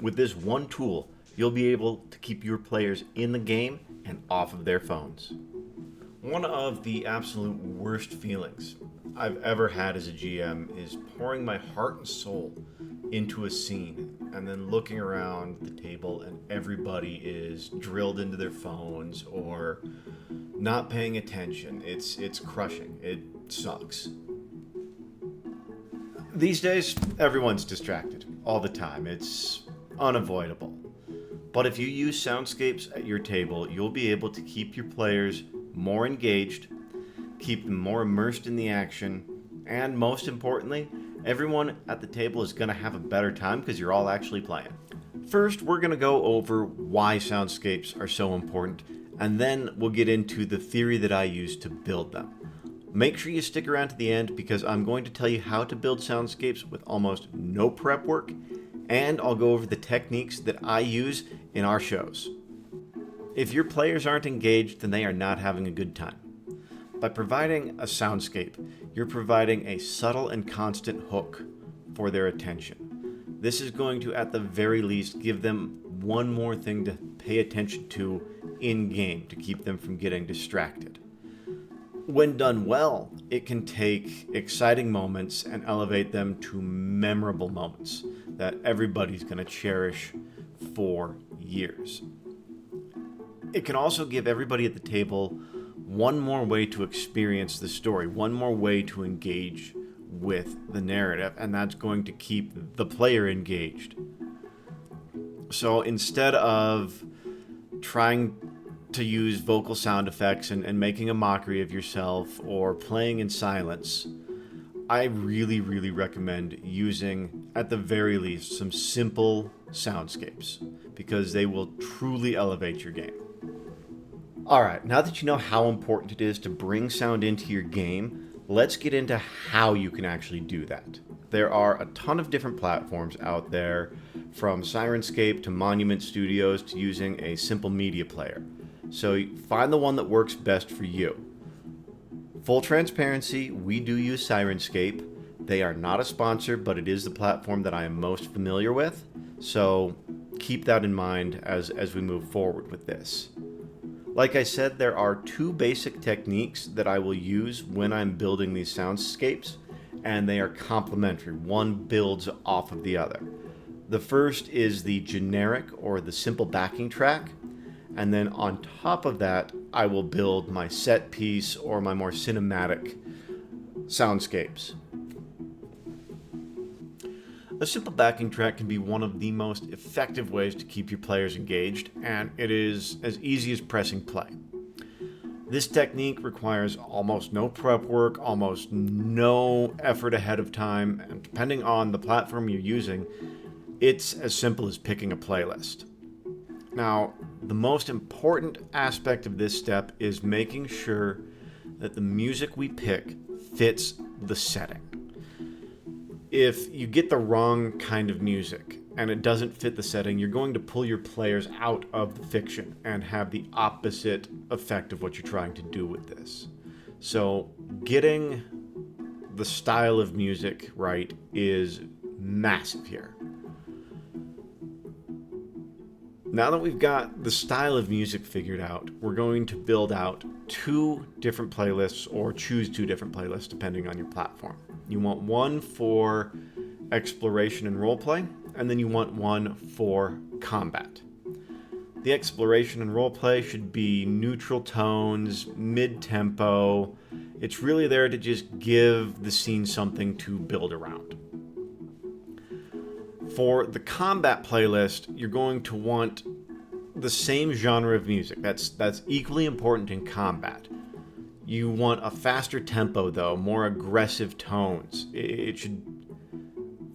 With this one tool, you'll be able to keep your players in the game and off of their phones. One of the absolute worst feelings I've ever had as a GM is pouring my heart and soul into a scene and then looking around the table and everybody is drilled into their phones or not paying attention. It's crushing. It sucks. These days, everyone's distracted all the time. It's unavoidable. But if you use Soundscapes at your table, you'll be able to keep your players more engaged, keep them more immersed in the action, and most importantly, everyone at the table is going to have a better time because you're all actually playing. First, we're going to go over why Soundscapes are so important, and then we'll get into the theory that I use to build them. Make sure you stick around to the end because I'm going to tell you how to build Soundscapes with almost no prep work, and I'll go over the techniques that I use in our shows. If your players aren't engaged, then they are not having a good time. By providing a soundscape, you're providing a subtle and constant hook for their attention. This is going to, at the very least, give them one more thing to pay attention to in-game to keep them from getting distracted. When done well, it can take exciting moments and elevate them to memorable moments that everybody's going to cherish for years. It can also give everybody at the table one more way to experience the story, one more way to engage with the narrative, and that's going to keep the player engaged. So instead of trying to use vocal sound effects and making a mockery of yourself or playing in silence, I really recommend using, at the very least, some simple soundscapes because they will truly elevate your game. Alright, now that you know how important it is to bring sound into your game, let's get into how you can actually do that. There are a ton of different platforms out there, from Syrinscape to Monument Studios to using a simple media player. So find the one that works best for you. Full transparency, we do use Syrinscape. They are not a sponsor, but it is the platform that I am most familiar with. So keep that in mind as we move forward with this. Like I said, there are two basic techniques that I will use when I'm building these soundscapes, and they are complementary. One builds off of the other. The first is the generic or the simple backing track, and then on top of that, I will build my set piece or my more cinematic soundscapes. A simple backing track can be one of the most effective ways to keep your players engaged, and it is as easy as pressing play. This technique requires almost no prep work, almost no effort ahead of time, and depending on the platform you're using, it's as simple as picking a playlist. Now, the most important aspect of this step is making sure that the music we pick fits the setting. If you get the wrong kind of music and it doesn't fit the setting, you're going to pull your players out of the fiction and have the opposite effect of what you're trying to do with this. So getting the style of music right is massive here. Now that we've got the style of music figured out, we're going to build out two different playlists or choose two different playlists depending on your platform. You want one for exploration and roleplay, and then you want one for combat. The exploration and roleplay should be neutral tones, mid-tempo. It's really there to just give the scene something to build around. For the combat playlist, you're going to want the same genre of music. That's equally important in combat. You want a faster tempo, though, more aggressive tones. It should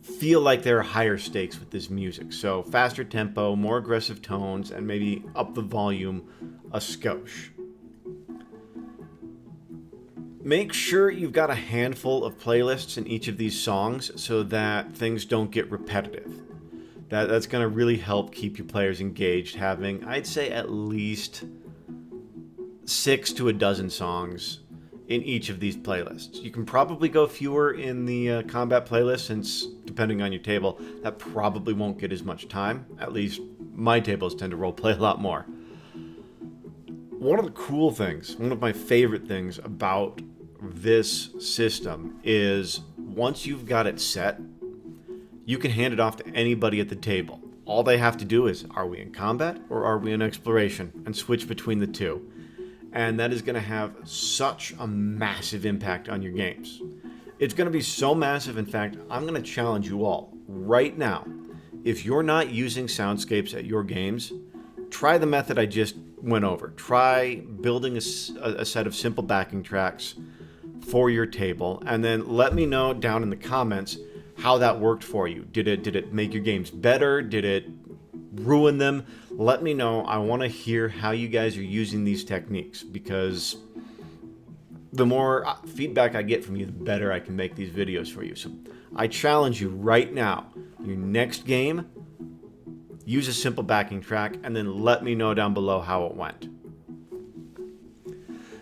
feel like there are higher stakes with this music. So faster tempo, more aggressive tones, and maybe up the volume a skosh. Make sure you've got a handful of playlists in each of these songs so that things don't get repetitive. That's going to really help keep your players engaged, having, I'd say, at least 6 to a dozen songs in each of these playlists. You can probably go fewer in the combat playlist, since depending on your table, that probably won't get as much time. At least my tables tend to roleplay a lot more. One of the cool things, one of my favorite things about this system is once you've got it set, you can hand it off to anybody at the table. All they have to do is, are we in combat or are we in exploration? And switch between the two. And that is going to have such a massive impact on your games. It's going to be so massive, in fact, I'm going to challenge you all right now. If you're not using Soundscapes at your games, try the method I just went over. Try building a set of simple backing tracks for your table, and then let me know down in the comments how that worked for you. Did it make your games better? Did it ruin them? Let me know. I want to hear how you guys are using these techniques, because the more feedback I get from you, the better I can make these videos for you. So I challenge you right now, your next game, use a simple backing track, and then let me know down below how it went.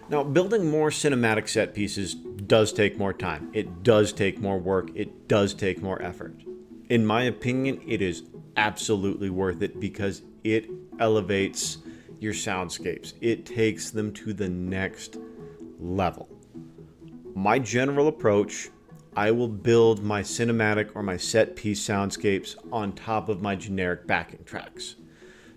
Now, building more cinematic set pieces does take more time. It does take more work. It does take more effort. In my opinion, it is absolutely worth it because it elevates your soundscapes. It takes them to the next level. My general approach, I will build my cinematic or my set piece soundscapes on top of my generic backing tracks.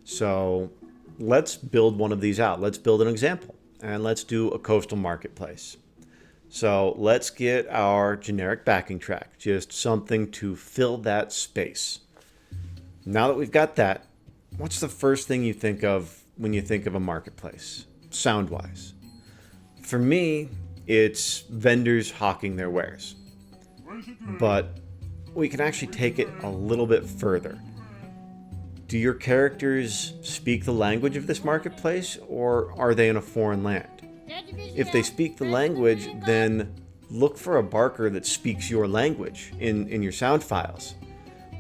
So let's build one of these out. Let's build an example, and let's do a coastal marketplace. So let's get our generic backing track, just something to fill that space. Now that we've got that, what's the first thing you think of when you think of a marketplace, sound-wise? For me, it's vendors hawking their wares. But we can actually take it a little bit further. Do your characters speak the language of this marketplace, or are they in a foreign land? If they speak the language, then look for a barker that speaks your language in your sound files.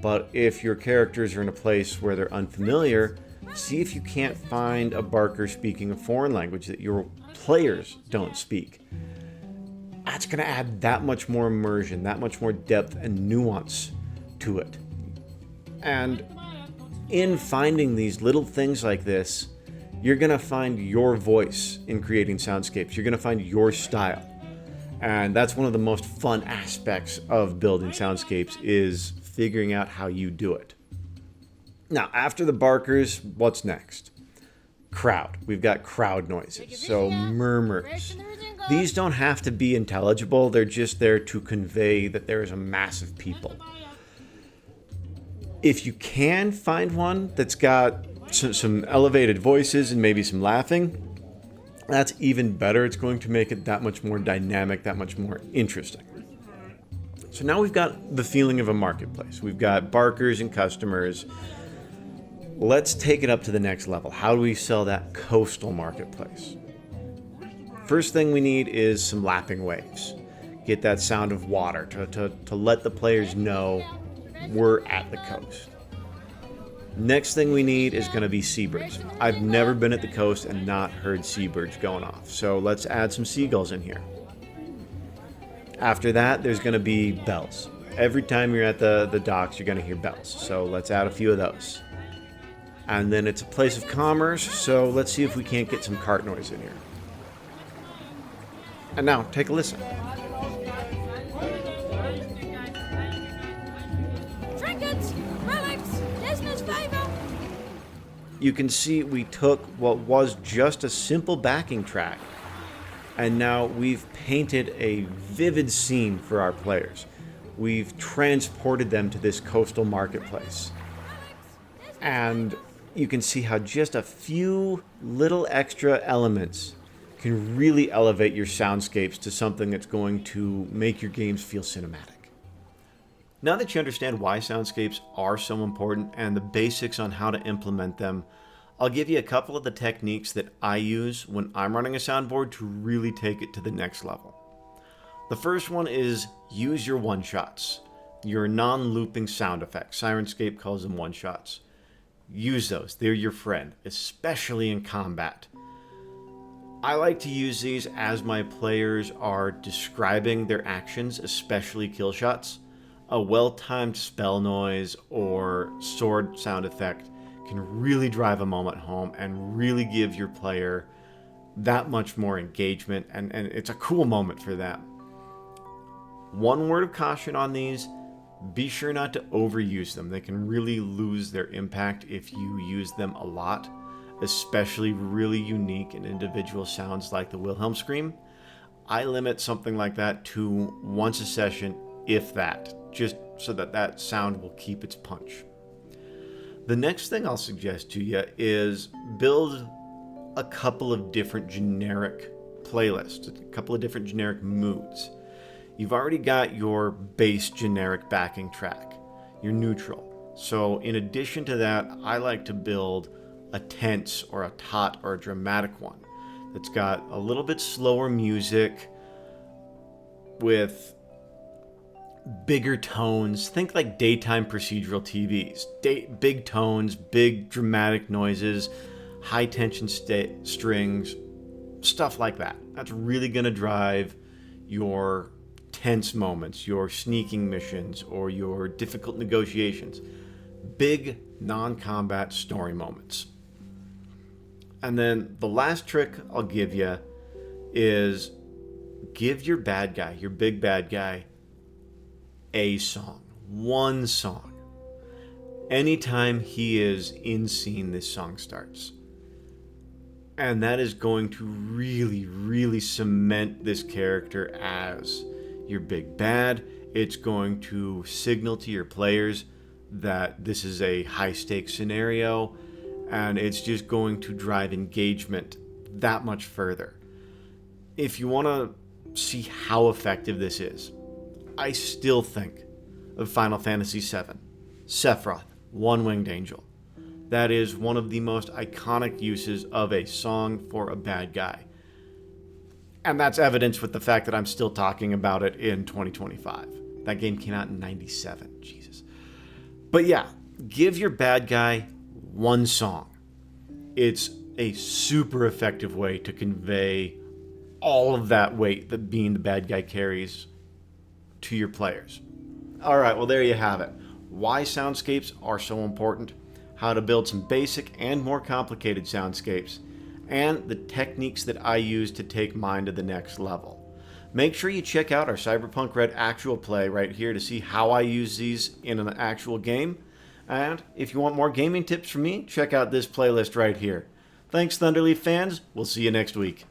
But if your characters are in a place where they're unfamiliar, see if you can't find a barker speaking a foreign language that your players don't speak. That's going to add that much more immersion, that much more depth and nuance to it. And in finding these little things like this, you're going to find your voice in creating soundscapes. You're going to find your style. And that's one of the most fun aspects of building soundscapes, is figuring out how you do it. Now, after the barkers, what's next? Crowd. We've got crowd noises, so murmurs. These don't have to be intelligible. They're just there to convey that there is a mass of people. If you can find one that's got some elevated voices and maybe some laughing, that's even better. It's going to make it that much more dynamic, that much more interesting. So now we've got the feeling of a marketplace. We've got barkers and customers. Let's take it up to the next level. How do we sell that coastal marketplace? First thing we need is some lapping waves. Get that sound of water to let the players know we're at the coast. Next thing we need is going to be seabirds. I've never been at the coast and not heard seabirds going off, so let's add some seagulls in here. After that, there's going to be bells. Every time you're at the docks, you're going to hear bells, so let's add a few of those. And then it's a place of commerce, so let's see if we can't get some cart noise in here. And now, take a listen. Trinkets, relics, business favor. You can see we took what was just a simple backing track, and now we've painted a vivid scene for our players. We've transported them to this coastal marketplace. And you can see how just a few little extra elements can really elevate your soundscapes to something that's going to make your games feel cinematic. Now that you understand why soundscapes are so important and the basics on how to implement them, I'll give you a couple of the techniques that I use when I'm running a soundboard to really take it to the next level. The first one is use your one-shots, your non-looping sound effects. Syrinscape calls them one-shots. Use those. They're your friend, especially in combat. I like to use these as my players are describing their actions, especially kill shots. A well-timed spell noise or sword sound effect can really drive a moment home and really give your player that much more engagement, and it's a cool moment for them. One word of caution on these: be sure not to overuse them. They can really lose their impact if you use them a lot, especially really unique and individual sounds like the Wilhelm scream. I limit something like that to once a session, if that, just so that that sound will keep its punch. The next thing I'll suggest to you is build a couple of different generic playlists, a couple of different generic moods. You've already got your base generic backing track, your neutral. So in addition to that, I like to build a tense or a taut or a dramatic one that's got a little bit slower music with bigger tones. Think like daytime procedural TVs. Big tones, big dramatic noises, high tension strings, stuff like that. That's really going to drive your tense moments, your sneaking missions, or your difficult negotiations. Big non-combat story moments. And then the last trick I'll give you is give your bad guy, your big bad guy, a song. One song. Anytime he is in scene, this song starts. And that is going to really, really cement this character as your big bad. It's going to signal to your players that this is a high-stakes scenario, and it's just going to drive engagement that much further. If you want to see how effective this is, I still think of Final Fantasy VII, Sephiroth, One-Winged Angel. That is one of the most iconic uses of a song for a bad guy. And that's evidenced with the fact that I'm still talking about it in 2025. That game came out in 97. Jesus. But yeah, give your bad guy one song. It's a super effective way to convey all of that weight that being the bad guy carries to your players. All right, well, there you have it. Why soundscapes are so important, how to build some basic and more complicated soundscapes, and the techniques that I use to take mine to the next level. Make sure you check out our Cyberpunk Red actual play right here to see how I use these in an actual game. And if you want more gaming tips from me, check out this playlist right here. Thanks, Thunderleaf fans. We'll see you next week.